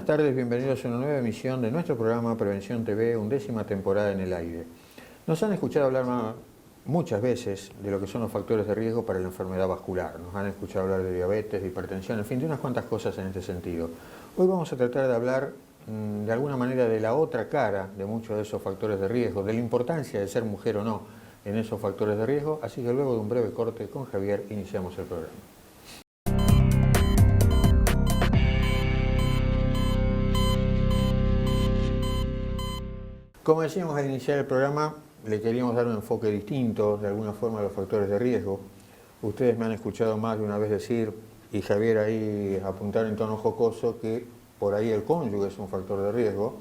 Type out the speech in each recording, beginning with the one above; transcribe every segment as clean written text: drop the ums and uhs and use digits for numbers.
buenas tardes, bienvenidos a una nueva emisión de nuestro programa Prevención TV, 11ª temporada en el aire. Nos han escuchado hablar muchas veces de lo que son los factores de riesgo para la enfermedad vascular. Nos han escuchado hablar de diabetes, de hipertensión, en fin, de unas cuantas cosas en este sentido. Hoy vamos a tratar de hablar de alguna manera de la otra cara de muchos de esos factores de riesgo, de la importancia de ser mujer o no en esos factores de riesgo, así que luego de un breve corte con Javier iniciamos el programa. Como decíamos al iniciar el programa, le queríamos dar un enfoque distinto, de alguna forma, a los factores de riesgo. Ustedes me han escuchado más de una vez decir, y Javier ahí apuntar en tono jocoso, que por ahí el cónyuge es un factor de riesgo,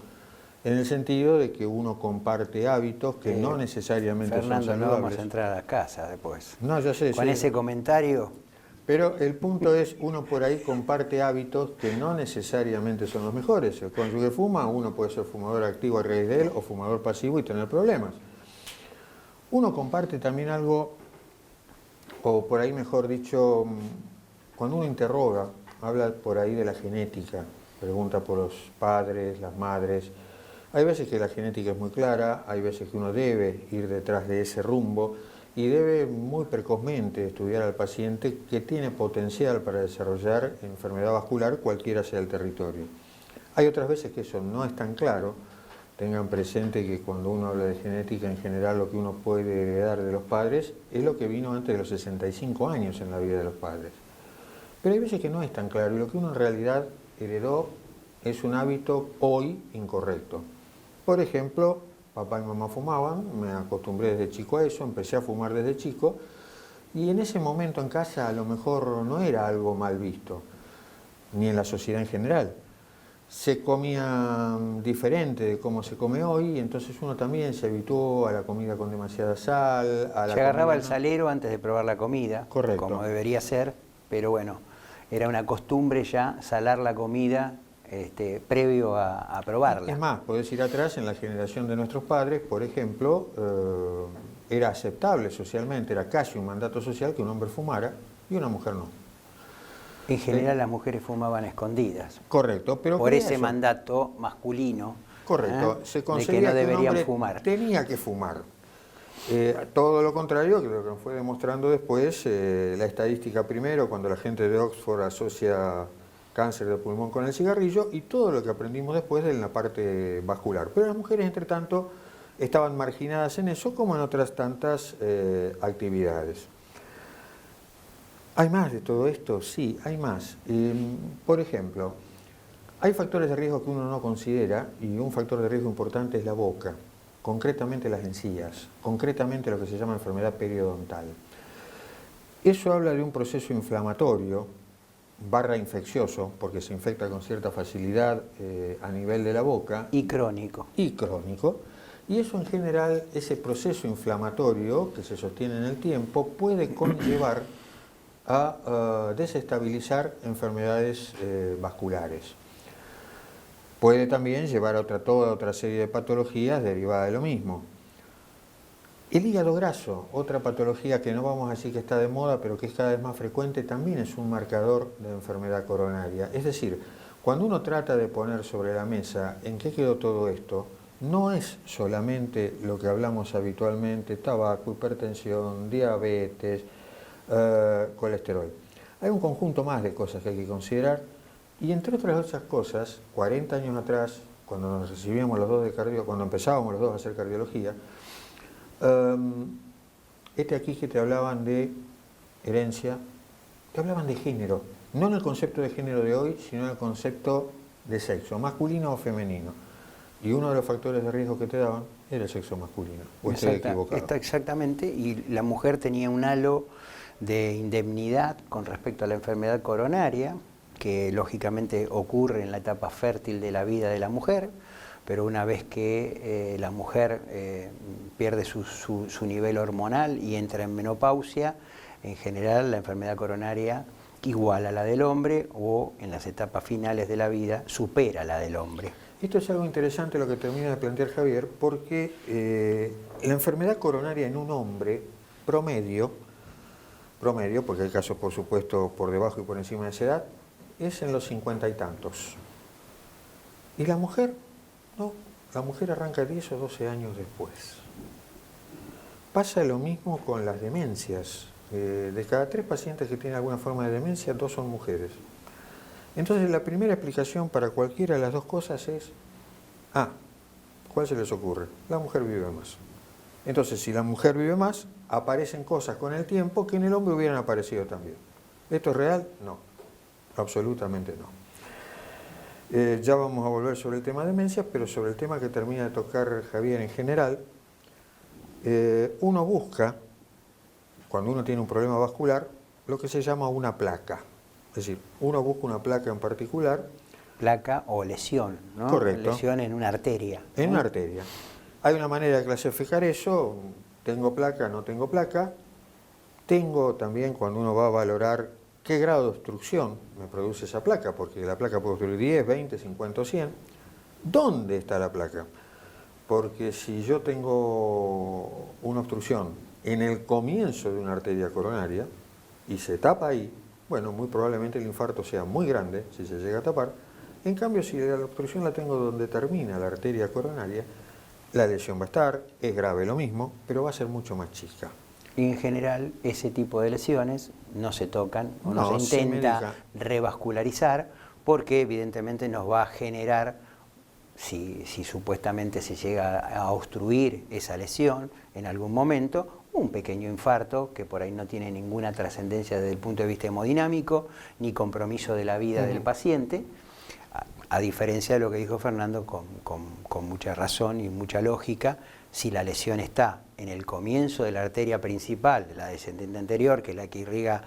en el sentido de que uno comparte hábitos que no necesariamente Fernando, son saludables. no vamos a entrar a la casa después. No, yo sé. Con ese comentario. Pero el punto es, uno por ahí comparte hábitos que no necesariamente son los mejores. El cónyuge fuma, uno puede ser fumador activo a raíz de él o fumador pasivo y tener problemas. Uno comparte también algo, o por ahí mejor dicho, cuando uno interroga, habla por ahí de la genética, pregunta por los padres, las madres. Hay veces que la genética es muy clara, hay veces que uno debe ir detrás de ese rumbo, y debe muy precozmente estudiar al paciente que tiene potencial para desarrollar enfermedad vascular cualquiera sea el territorio. Hay otras veces que eso no es tan claro. Tengan presente que cuando uno habla de genética, en general lo que uno puede heredar de los padres es lo que vino antes de los 65 años en la vida de los padres. Pero hay veces que no es tan claro y lo que uno en realidad heredó es un hábito hoy incorrecto. Por ejemplo, papá y mamá fumaban, me acostumbré desde chico a eso, empecé a fumar desde chico y en ese momento en casa a lo mejor no era algo mal visto, ni en la sociedad en general. Se comía diferente de cómo se come hoy y entonces uno también se habituó a la comida con demasiada sal. Se agarraba el salero antes de probar la comida, correcto, como debería ser, pero bueno, era una costumbre ya salar la comida previo a probarla. Es más, podés ir atrás en la generación de nuestros padres, por ejemplo, era aceptable socialmente, era casi un mandato social que un hombre fumara y una mujer no. En general las mujeres fumaban escondidas. Correcto, pero por ese mandato masculino. Correcto, se conseguía de que no deberían un hombre fumar. Tenía que fumar. Todo lo contrario, que lo que nos fue demostrando después, la estadística primero, cuando la gente de Oxford asocia cáncer de pulmón con el cigarrillo y todo lo que aprendimos después en la parte vascular. Pero las mujeres, entre tanto, estaban marginadas en eso como en otras tantas actividades. ¿Hay más de todo esto? Sí, hay más. Por ejemplo, hay factores de riesgo que uno no considera y un factor de riesgo importante es la boca, concretamente las encías, concretamente lo que se llama enfermedad periodontal. Eso habla de un proceso inflamatorio / infeccioso, porque se infecta con cierta facilidad a nivel de la boca. Y crónico. Y crónico. Y eso en general, ese proceso inflamatorio que se sostiene en el tiempo, puede conllevar a desestabilizar enfermedades vasculares. Puede también llevar a toda otra serie de patologías derivadas de lo mismo. El hígado graso, otra patología que no vamos a decir que está de moda, pero que es cada vez más frecuente, también es un marcador de enfermedad coronaria. Es decir, cuando uno trata de poner sobre la mesa en qué quedó todo esto, no es solamente lo que hablamos habitualmente, tabaco, hipertensión, diabetes, colesterol. Hay un conjunto más de cosas que hay que considerar y entre otras cosas, 40 años atrás, cuando nos recibíamos los dos de cuando empezábamos los dos a hacer cardiología, aquí que te hablaban de herencia, te hablaban de género, no en el concepto de género de hoy, sino en el concepto de sexo, masculino o femenino. Y uno de los factores de riesgo que te daban era el sexo masculino. ¿O estoy equivocado? Exactamente, y la mujer tenía un halo de indemnidad con respecto a la enfermedad coronaria, que lógicamente ocurre en la etapa fértil de la vida de la mujer, pero una vez que la mujer pierde su nivel hormonal y entra en menopausia, en general la enfermedad coronaria igual a la del hombre o en las etapas finales de la vida supera la del hombre. Esto es algo interesante lo que termina de plantear Javier, porque la enfermedad coronaria en un hombre promedio, porque hay casos por supuesto por debajo y por encima de esa edad, es en los 50 y tantos. Y la mujer, no, la mujer arranca 10 o 12 años después. Pasa lo mismo con las demencias. De cada 3 pacientes que tienen alguna forma de demencia, 2 son mujeres. Entonces la primera explicación para cualquiera de las dos cosas es, ¿cuál se les ocurre? La mujer vive más. Entonces, si la mujer vive más, aparecen cosas con el tiempo que en el hombre hubieran aparecido también. ¿Esto es real? No, absolutamente no. Ya vamos a volver sobre el tema de demencia, pero sobre el tema que termina de tocar Javier en general, uno busca, cuando uno tiene un problema vascular, lo que se llama una placa. Es decir, uno busca una placa en particular. Placa o lesión, ¿no? Correcto. Lesión en una arteria. En una arteria. Hay una manera de clasificar eso, tengo placa, no tengo placa. Tengo también, cuando uno va a valorar qué grado de obstrucción me produce esa placa, porque la placa puede obstruir 10, 20, 50 o 100. ¿Dónde está la placa? Porque si yo tengo una obstrucción en el comienzo de una arteria coronaria y se tapa ahí, bueno, muy probablemente el infarto sea muy grande si se llega a tapar. En cambio, si la obstrucción la tengo donde termina la arteria coronaria, la lesión va a estar, es grave lo mismo, pero va a ser mucho más chica. Y en general ese tipo de lesiones no se tocan o no se intenta revascularizar porque evidentemente nos va a generar, si supuestamente se llega a obstruir esa lesión en algún momento, un pequeño infarto que por ahí no tiene ninguna trascendencia desde el punto de vista hemodinámico ni compromiso de la vida del paciente, a diferencia de lo que dijo Fernando con mucha razón y mucha lógica. Si la lesión está en el comienzo de la arteria principal, la descendente anterior, que es la que irriga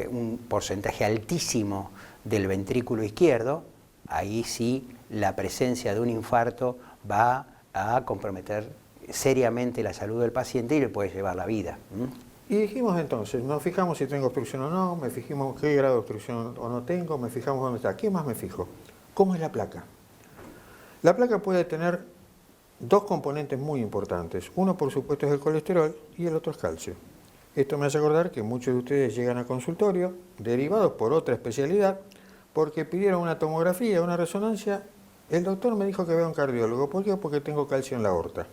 un porcentaje altísimo del ventrículo izquierdo, ahí sí la presencia de un infarto va a comprometer seriamente la salud del paciente y le puede llevar la vida. Y dijimos entonces, nos fijamos si tengo obstrucción o no, me fijamos qué grado de obstrucción o no tengo, me fijamos dónde está. ¿Qué más me fijo? ¿Cómo es la placa? La placa puede tener 2 componentes muy importantes. Uno, por supuesto, es el colesterol y el otro es calcio. Esto me hace acordar que muchos de ustedes llegan al consultorio, derivados por otra especialidad, porque pidieron una tomografía, una resonancia. El doctor me dijo que vea un cardiólogo. ¿Por qué? Porque tengo calcio en la aorta.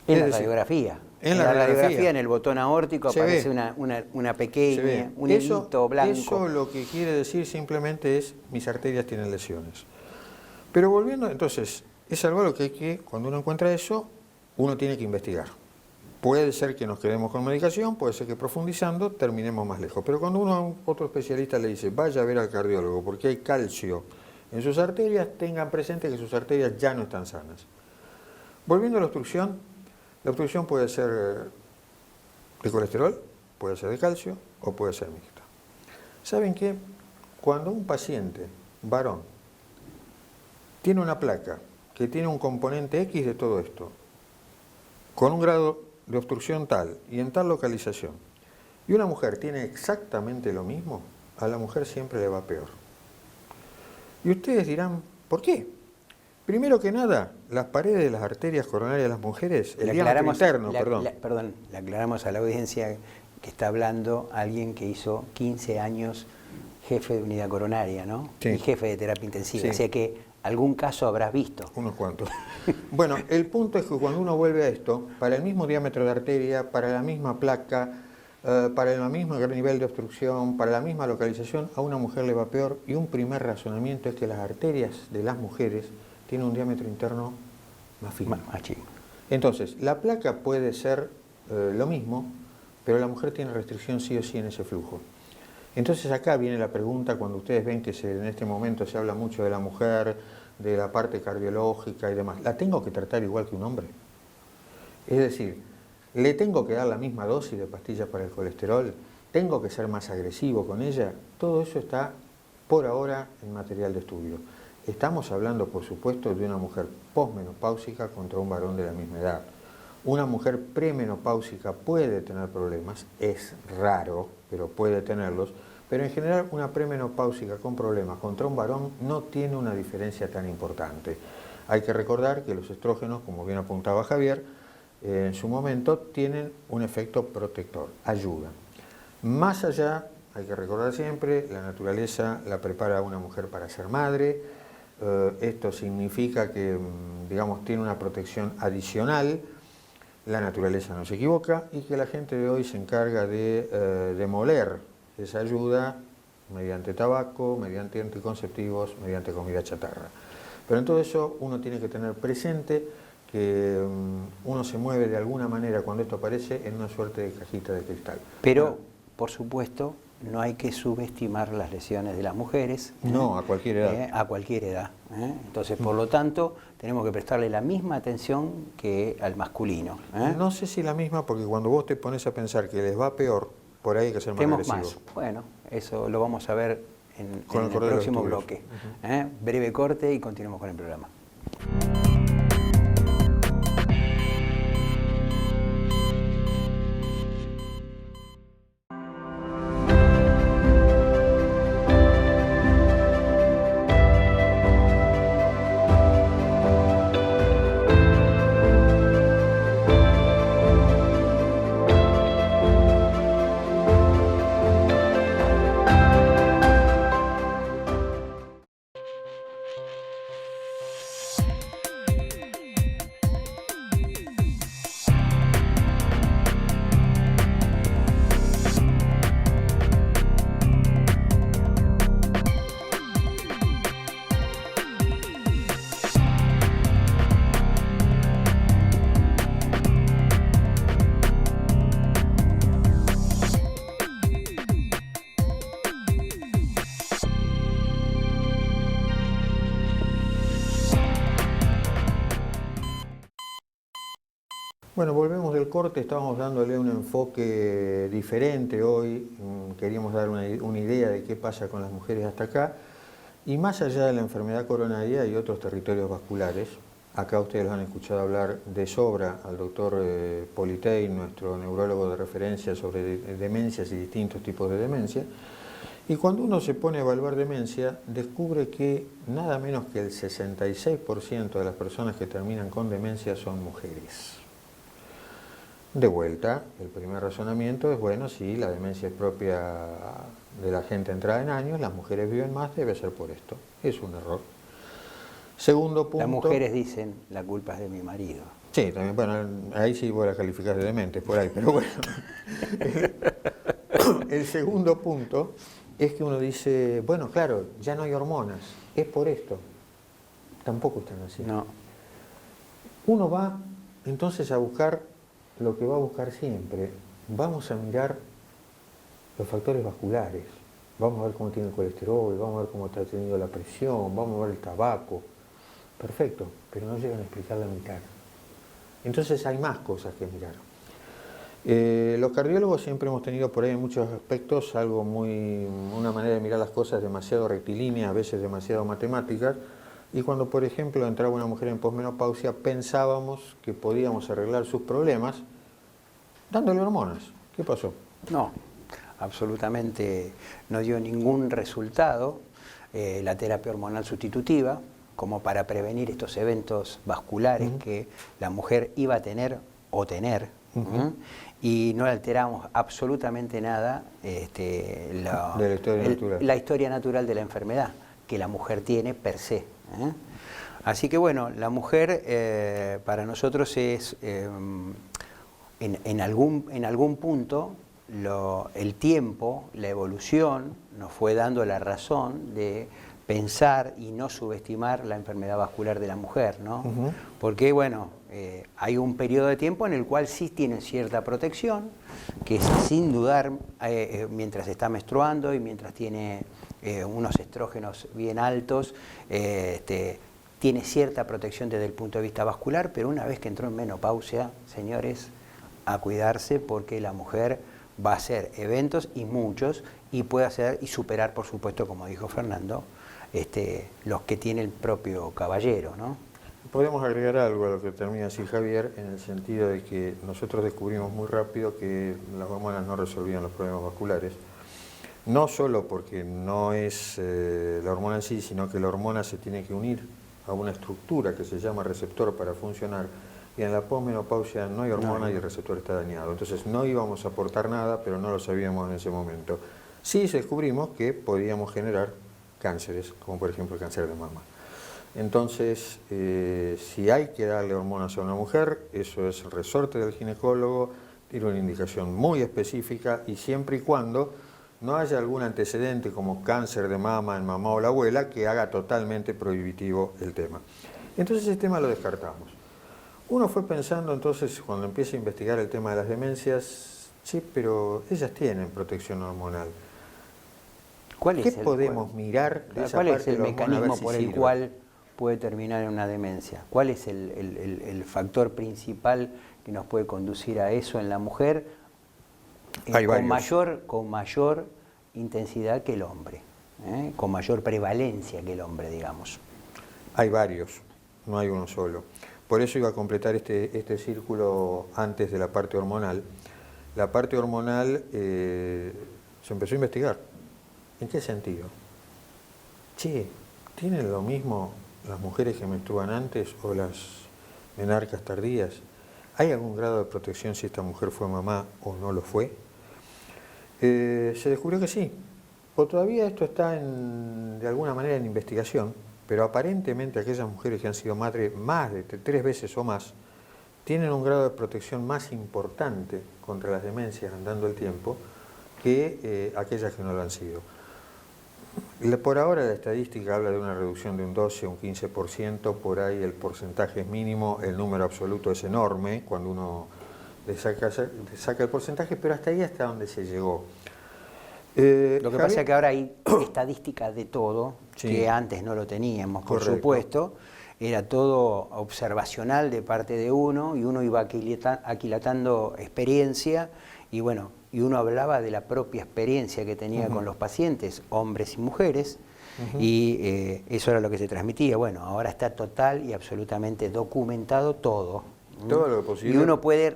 En la radiografía. En la radiografía, en el botón aórtico, aparece una pequeña, un hilito blanco. Eso lo que quiere decir simplemente es mis arterias tienen lesiones. Pero volviendo, entonces, es algo a lo que hay que, cuando uno encuentra eso, uno tiene que investigar. Puede ser que nos quedemos con medicación, puede ser que profundizando terminemos más lejos. Pero cuando uno a otro especialista le dice, vaya a ver al cardiólogo porque hay calcio en sus arterias, tengan presente que sus arterias ya no están sanas. Volviendo a la obstrucción puede ser de colesterol, puede ser de calcio o puede ser mixta. ¿Saben qué? Cuando un paciente, varón, tiene una placa que tiene un componente X de todo esto, con un grado de obstrucción tal y en tal localización, y una mujer tiene exactamente lo mismo, a la mujer siempre le va peor. Y ustedes dirán, ¿por qué? Primero que nada, las paredes de las arterias coronarias de las mujeres, el diámetro interno, le aclaramos a la audiencia que está hablando alguien que hizo 15 años jefe de unidad coronaria, ¿no? Sí. Y jefe de terapia intensiva, Sí. o sea que algún caso habrás visto. Unos cuantos. Bueno, el punto es que cuando uno vuelve a esto, para el mismo diámetro de arteria, para la misma placa, para el mismo nivel de obstrucción, para la misma localización, a una mujer le va peor. Y un primer razonamiento es que las arterias de las mujeres tienen un diámetro interno más fino. Más chico. Entonces, la placa puede ser lo mismo, pero la mujer tiene restricción sí o sí en ese flujo. Entonces acá viene la pregunta, cuando ustedes ven que en este momento se habla mucho de la mujer, de la parte cardiológica y demás, ¿la tengo que tratar igual que un hombre? Es decir, ¿le tengo que dar la misma dosis de pastillas para el colesterol? ¿Tengo que ser más agresivo con ella? Todo eso está por ahora en material de estudio. Estamos hablando, por supuesto, de una mujer posmenopáusica contra un varón de la misma edad. Una mujer premenopáusica puede tener problemas, es raro, pero puede tenerlos, pero en general una premenopáusica con problemas contra un varón no tiene una diferencia tan importante. Hay que recordar que los estrógenos, como bien apuntaba Javier, en su momento tienen un efecto protector, ayudan. Más allá, hay que recordar siempre, la naturaleza la prepara a una mujer para ser madre, esto significa que, digamos, tiene una protección adicional, la naturaleza no se equivoca y que la gente de hoy se encarga de demoler esa ayuda mediante tabaco, mediante anticonceptivos, mediante comida chatarra. Pero en todo eso uno tiene que tener presente que uno se mueve de alguna manera cuando esto aparece en una suerte de cajita de cristal. Pero, por supuesto, no hay que subestimar las lesiones de las mujeres. No, a cualquier edad. A cualquier edad. Entonces, por lo tanto, tenemos que prestarle la misma atención que al masculino. No sé si la misma, porque cuando vos te pones a pensar que les va peor, por ahí hay que ser más agresivo. Más. Bueno, eso lo vamos a ver en el de próximo bloque. Breve corte y continuamos con el programa. Bueno, volvemos del corte, estábamos dándole un enfoque diferente hoy, queríamos dar una idea de qué pasa con las mujeres hasta acá, y más allá de la enfermedad coronaria hay otros territorios vasculares. Acá ustedes lo han escuchado hablar de sobra al doctor Politei, nuestro neurólogo de referencia sobre demencias y distintos tipos de demencia, y cuando uno se pone a evaluar demencia, descubre que nada menos que el 66% de las personas que terminan con demencia son mujeres. De vuelta, el primer razonamiento es, bueno, si la demencia es propia de la gente entrada en años, las mujeres viven más, debe ser por esto. Es un error. Segundo punto... Las mujeres dicen, la culpa es de mi marido. Sí, también, bueno, ahí sí vos la calificás de demente, por ahí, pero bueno. El segundo punto es que uno dice, bueno, claro, ya no hay hormonas, es por esto. Tampoco están así. No. Uno va entonces a buscar lo que va a buscar siempre. Vamos a mirar los factores vasculares, vamos a ver cómo tiene el colesterol, vamos a ver cómo está teniendo la presión, vamos a ver el tabaco. Perfecto, pero no llegan a explicar la mitad. Entonces hay más cosas que mirar. Los cardiólogos siempre hemos tenido por ahí en muchos aspectos una manera de mirar las cosas demasiado rectilínea, a veces demasiado matemáticas, y cuando por ejemplo entraba una mujer en posmenopausia pensábamos que podíamos arreglar sus problemas dándole hormonas. ¿Qué pasó? No, absolutamente no dio ningún resultado la terapia hormonal sustitutiva como para prevenir estos eventos vasculares que la mujer iba a tener o tener. Y no alteramos absolutamente nada la historia natural de la enfermedad que la mujer tiene per se. Así que bueno, la mujer para nosotros es, en algún punto, el tiempo, la evolución, nos fue dando la razón de pensar y no subestimar la enfermedad vascular de la mujer, ¿no? Porque, bueno, hay un periodo de tiempo en el cual sí tienen cierta protección, que es sin dudar, mientras está menstruando y mientras tiene unos estrógenos bien altos, tiene cierta protección desde el punto de vista vascular, pero una vez que entró en menopausia, señores, a cuidarse porque la mujer va a hacer eventos y muchos, y puede hacer y superar, por supuesto, como dijo Fernando, los que tiene el propio caballero, ¿no? Podemos agregar algo a lo que termina así Javier, en el sentido de que nosotros descubrimos muy rápido que las hormonas no resolvían los problemas vasculares, no solo porque no es la hormona en sí, sino que la hormona se tiene que unir a una estructura que se llama receptor para funcionar, y en la posmenopausia no hay hormona y el receptor está dañado. Entonces no íbamos a aportar nada, pero no lo sabíamos en ese momento. Sí descubrimos que podíamos generar cánceres, como por ejemplo el cáncer de mama. Entonces, si hay que darle hormonas a una mujer, eso es el resorte del ginecólogo, tiene una indicación muy específica y siempre y cuando no haya algún antecedente como cáncer de mama en mamá o la abuela que haga totalmente prohibitivo el tema. Entonces ese tema lo descartamos. Uno fue pensando entonces, cuando empieza a investigar el tema de las demencias, sí, pero ellas tienen protección hormonal. ¿Qué podemos mirar de esa ¿Cuál parte es el de la hormona, a ver mecanismo si por el sirve? cual puede terminar en una demencia? ¿Cuál es el factor principal que nos puede conducir a eso en la mujer Hay varios. con mayor intensidad que el hombre, con mayor prevalencia que el hombre, digamos? Hay varios, no hay uno solo. Por eso iba a completar este círculo antes de la parte hormonal. La parte hormonal se empezó a investigar. ¿En qué sentido? Che, ¿tienen lo mismo las mujeres que menstruan antes o las menarcas tardías? ¿Hay algún grado de protección si esta mujer fue mamá o no lo fue? Se descubrió que sí. O todavía esto está de alguna manera en investigación, pero aparentemente aquellas mujeres que han sido madres más de 3 veces o más tienen un grado de protección más importante contra las demencias andando el tiempo que aquellas que no lo han sido. Por ahora la estadística habla de una reducción de un 12 o un 15%, por ahí el porcentaje es mínimo, el número absoluto es enorme cuando uno le saca el porcentaje, pero hasta ahí hasta donde se llegó. Lo que pasa es que ahora hay estadísticas de todo, sí, que antes no lo teníamos, por correcto, supuesto. Era todo observacional de parte de uno y uno iba aquilatando experiencia y bueno, y uno hablaba de la propia experiencia que tenía con los pacientes, hombres y mujeres, y eso era lo que se transmitía. Bueno, ahora está total y absolutamente documentado todo. Todo lo posible. Y uno puede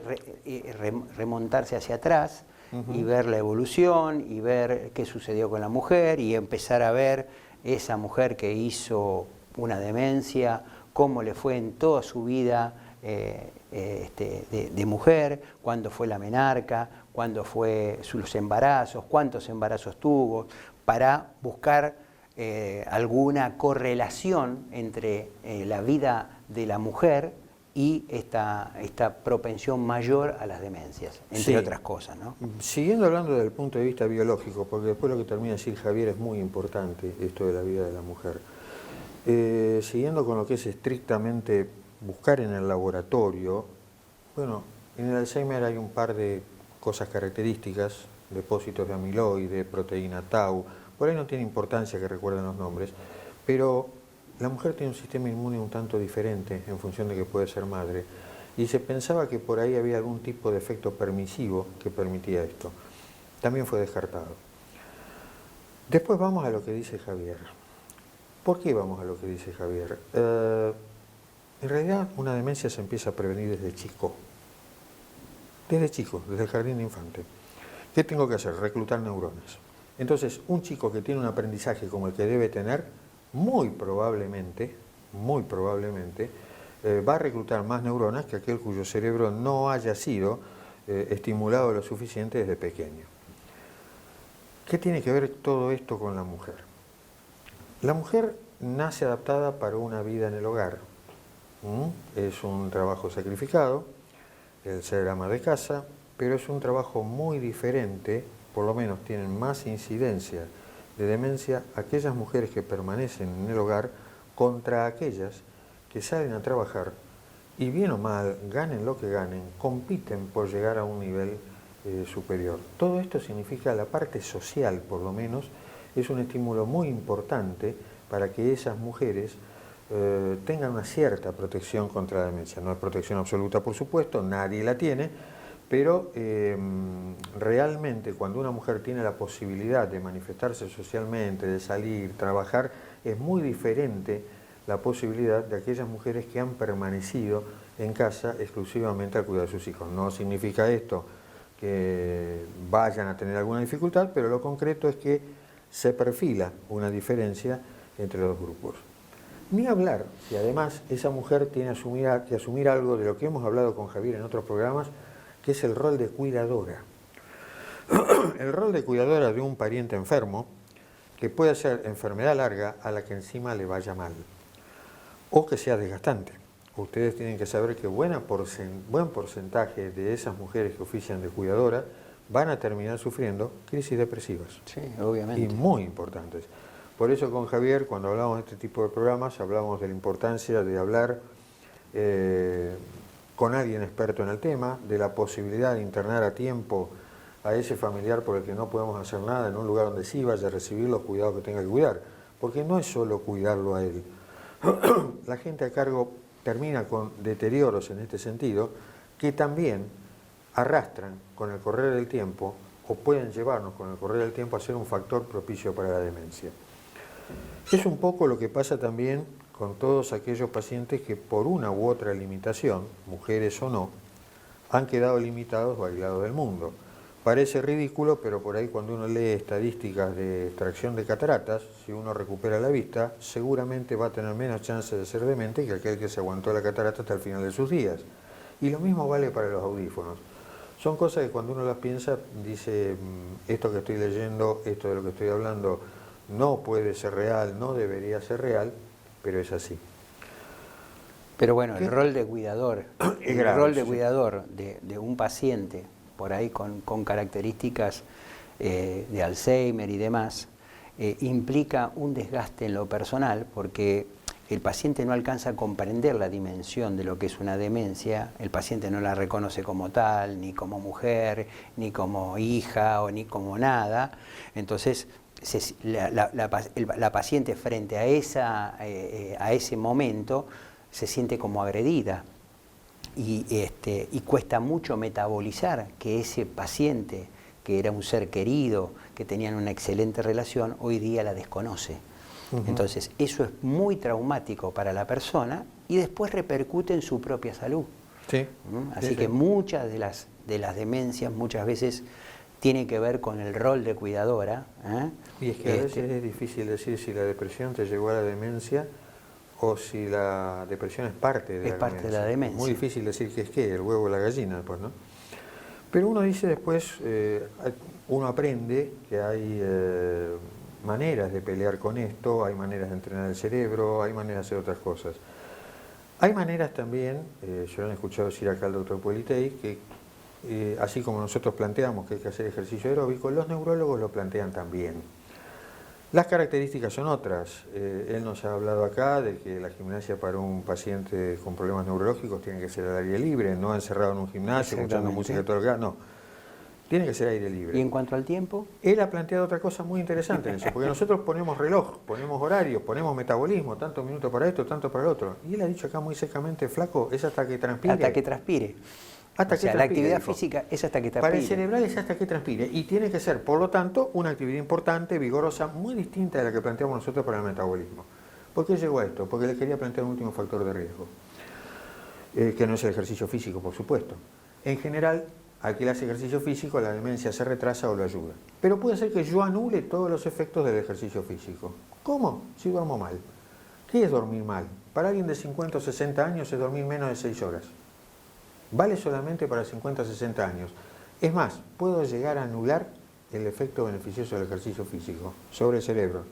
remontarse hacia atrás y ver la evolución y ver qué sucedió con la mujer y empezar a ver esa mujer que hizo una demencia, cómo le fue en toda su vida de mujer, cuándo fue la menarca, cuándo fue sus embarazos, cuántos embarazos tuvo, para buscar alguna correlación entre la vida de la mujer y esta propensión mayor a las demencias, entre otras cosas, ¿no? Siguiendo hablando desde el punto de vista biológico, porque después lo que termina de decir Javier es muy importante, esto de la vida de la mujer. Siguiendo con lo que es estrictamente buscar en el laboratorio, bueno, en el Alzheimer hay un par de cosas características, depósitos de amiloide, proteína tau, por ahí no tiene importancia que recuerden los nombres, pero la mujer tiene un sistema inmune un tanto diferente en función de que puede ser madre, y se pensaba que por ahí había algún tipo de efecto permisivo que permitía esto. También fue descartado. Después vamos a lo que dice Javier. ¿Por qué vamos a lo que dice Javier? En realidad una demencia se empieza a prevenir desde chico. Desde chico, desde el jardín de infante. ¿Qué tengo que hacer? Reclutar neuronas. Entonces, un chico que tiene un aprendizaje como el que debe tener, muy probablemente, va a reclutar más neuronas que aquel cuyo cerebro no haya sido estimulado lo suficiente desde pequeño. ¿Qué tiene que ver todo esto con la mujer? La mujer nace adaptada para una vida en el hogar. Es un trabajo sacrificado, el ser ama de casa, pero es un trabajo muy diferente, por lo menos tienen más incidencia de demencia aquellas mujeres que permanecen en el hogar contra aquellas que salen a trabajar y bien o mal, ganen lo que ganen, compiten por llegar a un nivel superior. Todo esto significa la parte social, por lo menos, es un estímulo muy importante para que esas mujeres tengan una cierta protección contra la demencia. No es protección absoluta, por supuesto, nadie la tiene, pero realmente cuando una mujer tiene la posibilidad de manifestarse socialmente, de salir, trabajar, es muy diferente la posibilidad de aquellas mujeres que han permanecido en casa exclusivamente al cuidado de sus hijos. No significa esto que vayan a tener alguna dificultad, pero lo concreto es que se perfila una diferencia entre los dos grupos. Ni hablar si además esa mujer tiene que asumir algo de lo que hemos hablado con Javier en otros programas, que es el rol de cuidadora. El rol de cuidadora de un pariente enfermo, que puede ser enfermedad larga a la que encima le vaya mal. o que sea desgastante. Ustedes tienen que saber que buen porcentaje de esas mujeres que ofician de cuidadora van a terminar sufriendo crisis depresivas. Sí, obviamente. Y muy importantes. Por eso con Javier, cuando hablamos de este tipo de programas, hablamos de la importancia de hablar con alguien experto en el tema, de la posibilidad de internar a tiempo a ese familiar por el que no podemos hacer nada en un lugar donde sí vaya a recibir los cuidados que tenga que cuidar. Porque no es solo cuidarlo a él. La gente a cargo termina con deterioros en este sentido que también arrastran con el correr del tiempo o pueden llevarnos con el correr del tiempo a ser un factor propicio para la demencia. Es un poco lo que pasa también con todos aquellos pacientes que por una u otra limitación, mujeres o no, han quedado limitados o aislados del mundo. Parece ridículo, pero por ahí cuando uno lee estadísticas de extracción de cataratas, si uno recupera la vista, seguramente va a tener menos chance de ser demente que aquel que se aguantó la catarata hasta el final de sus días. Y lo mismo vale para los audífonos. Son cosas que cuando uno las piensa, dice, esto que estoy leyendo, esto de lo que estoy hablando, no puede ser real, no debería ser real, pero es así. Pero bueno, el rol de cuidador, cuidador de un paciente, por ahí con características de Alzheimer y demás, implica un desgaste en lo personal, porque el paciente no alcanza a comprender la dimensión de lo que es una demencia, el paciente no la reconoce como tal, ni como mujer, ni como hija, o ni como nada. Entonces, la paciente frente a ese momento se siente como agredida y cuesta mucho metabolizar que ese paciente, que era un ser querido, que tenían una excelente relación, hoy día la desconoce. Entonces, eso es muy traumático para la persona y después repercute en su propia salud. Sí. Así que muchas de las demencias muchas veces tienen que ver con el rol de cuidadora. Y es que a veces es difícil decir si la depresión te llevó a la demencia o si la depresión es parte de la demencia. Es muy difícil decir que es el huevo o la gallina, pues, ¿no? Pero uno dice después, uno aprende que hay maneras de pelear con esto, hay maneras de entrenar el cerebro, hay maneras de hacer otras cosas. Hay maneras también, yo lo he escuchado decir acá al doctor Politei, que así como nosotros planteamos que hay que hacer ejercicio aeróbico, los neurólogos lo plantean también. Las características son otras. Él nos ha hablado acá de que la gimnasia para un paciente con problemas neurológicos tiene que ser al aire libre, no encerrado en un gimnasio, escuchando música todo el día, no. Tiene que ser aire libre. ¿Y en cuanto al tiempo? Él ha planteado otra cosa muy interesante en eso, porque nosotros ponemos reloj, ponemos horarios, ponemos metabolismo, tantos minutos para esto, tanto para el otro. Y él ha dicho acá muy secamente, flaco, es hasta que transpire. Hasta que transpire. Hasta que la actividad física es hasta que transpire. Para el cerebral es hasta que transpire. Y tiene que ser, por lo tanto, una actividad importante, vigorosa, muy distinta de la que planteamos nosotros para el metabolismo. ¿Por qué llegó a esto? Porque le quería plantear un último factor de riesgo, que no es el ejercicio físico, por supuesto. En general, al que le hace ejercicio físico, la demencia se retrasa o lo ayuda. Pero puede ser que yo anule todos los efectos del ejercicio físico. ¿Cómo? Si duermo mal. ¿Qué es dormir mal? Para alguien de 50 o 60 años es dormir menos de 6 horas. Vale solamente para 50 o 60 años. Es más, puedo llegar a anular el efecto beneficioso del ejercicio físico sobre el cerebro.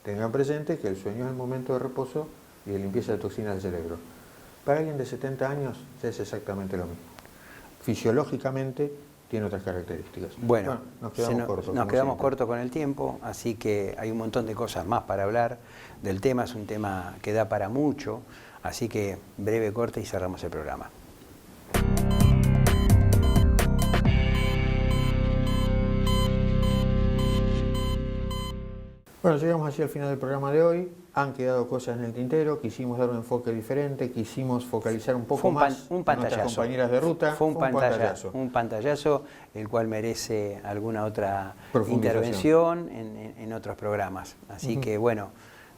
Tengan presente que el sueño es el momento de reposo y de limpieza de toxinas del cerebro. Para alguien de 70 años es exactamente lo mismo. Fisiológicamente tiene otras características. Bueno, nos quedamos cortos con el tiempo, así que hay un montón de cosas más para hablar del tema. Es un tema que da para mucho, así que breve corte y cerramos el programa. Bueno, llegamos así al final del programa de hoy. Han quedado cosas en el tintero, quisimos dar un enfoque diferente, quisimos focalizar un poco más a nuestras compañeras de ruta. Fue un pantallazo, el cual merece alguna otra intervención en otros programas. Así que bueno,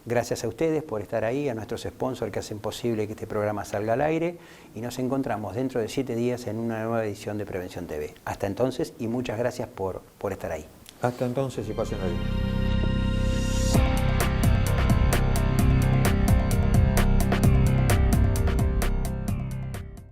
gracias a ustedes por estar ahí, a nuestros sponsors que hacen posible que este programa salga al aire, y nos encontramos dentro de 7 días en una nueva edición de Prevención TV. Hasta entonces, y muchas gracias por estar ahí. Hasta entonces y pasen bien.